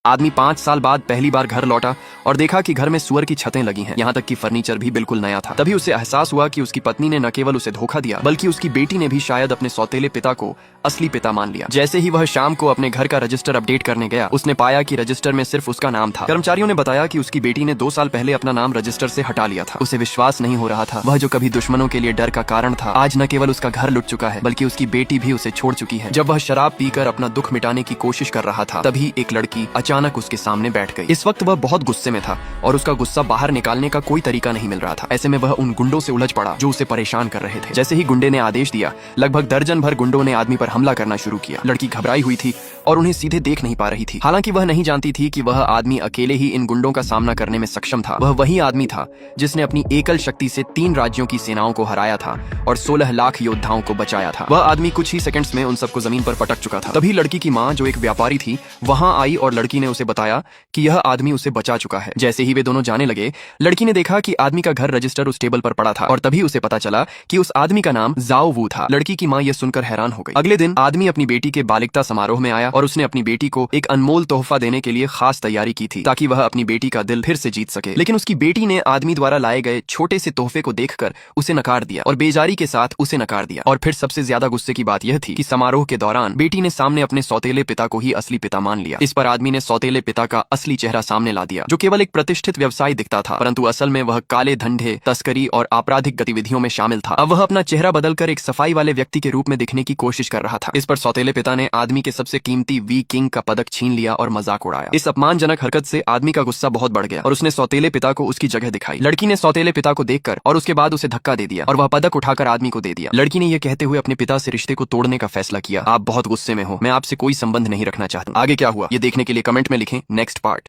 आदमी 5 साल बाद पहली बार घर लौटा और देखा कि घर में सुअर की छतें लगी हैं, यहाँ तक कि फर्नीचर भी बिल्कुल नया था। तभी उसे एहसास हुआ कि उसकी पत्नी ने न केवल उसे धोखा दिया बल्कि उसकी बेटी ने भी शायद अपने सौतेले पिता को असली पिता मान लिया। जैसे ही वह शाम को अपने घर का रजिस्टर अपडेट करने गया, उसने पाया कि रजिस्टर में सिर्फ उसका नाम था। कर्मचारियों ने बताया कि उसकी बेटी ने 2 साल पहले अपना नाम रजिस्टर से हटा लिया था। उसे विश्वास नहीं हो रहा था, वह जो कभी दुश्मनों के लिए डर का कारण था, आज न केवल उसका घर लुट चुका है बल्कि उसकी बेटी भी उसे छोड़ चुकी है। जब वह शराब पीकर अपना दुख मिटाने की कोशिश कर रहा था, तभी एक लड़की अचानक उसके सामने बैठ गई। इस वक्त वह बहुत गुस्से में था और उसका गुस्सा बाहर निकालने का कोई तरीका नहीं मिल रहा था। ऐसे में वह उन गुंडों से उलझ पड़ा जो उसे परेशान कर रहे थे। जैसे ही गुंडे ने आदेश दिया, लगभग दर्जन भर गुंडों ने आदमी पर हमला करना शुरू किया। लड़की घबराई हुई थी और उन्हें सीधे देख नहीं पा रही थी। हालांकि वह नहीं जानती थी कि वह आदमी अकेले ही इन गुंडों का सामना करने में सक्षम था। वह वही आदमी था जिसने अपनी एकल शक्ति से 3 राज्यों की सेनाओं को हराया था और 16 लाख योद्धाओं को बचाया था। वह आदमी कुछ ही सेकंड्स में उन सबको जमीन पर पटक चुका था। तभी लड़की की माँ, जो एक व्यापारी थी, वहां आई और लड़की ने उसे बताया कि यह आदमी उसे बचा चुका है। जैसे ही वे दोनों जाने लगे, लड़की ने देखा कि आदमी का घर रजिस्टर उस टेबल पर पड़ा था और तभी उसे पता चला कि उस आदमी का नाम जाओ वू था। लड़की की माँ यह सुनकर हैरान हो गई। अगले दिन आदमी अपनी बेटी के बालिगता समारोह में आया और उसने अपनी बेटी को एक अनमोल तोहफा देने के लिए खास तैयारी की थी ताकि वह अपनी बेटी का दिल फिर से जीत सके। लेकिन उसकी बेटी ने आदमी द्वारा लाए गए छोटे से तोहफे को देखकर उसे नकार दिया और बेजारी के साथ उसे नकार दिया। और फिर सबसे ज्यादा गुस्से की बात यह थी कि समारोह के दौरान बेटी ने सामने अपने सौतेले पिता को ही असली पिता मान लिया। इस पर आदमी ने सौतेले पिता का असली चेहरा सामने ला दिया, जो केवल एक प्रतिष्ठित व्यवसायी दिखता था, परंतु असल में वह काले धंधे, तस्करी और आपराधिक गतिविधियों में शामिल था। अब वह अपना चेहरा बदलकर एक सफाई वाले व्यक्ति के रूप में दिखने की कोशिश कर रहा था। इस पर सौतेले पिता ने आदमी के सबसे कीमती वी किंग का पदक छीन लिया और मजाक उड़ाया। इस अपमानजनक हरकत से आदमी का गुस्सा बहुत बढ़ गया और उसने सौतेले पिता को उसकी जगह दिखाई। लड़की ने सौतेले पिता को देखकर और उसके बाद उसे धक्का दे दिया और वह पदक उठाकर आदमी को दे दिया। लड़की ने यह कहते हुए अपने पिता से रिश्ते को तोड़ने का फैसला किया। आप बहुत गुस्से में हो, मैं आपसे कोई संबंध नहीं रखना चाहता। आगे क्या हुआ ये देखने के लिए कमेंट में लिखें नेक्स्ट पार्ट।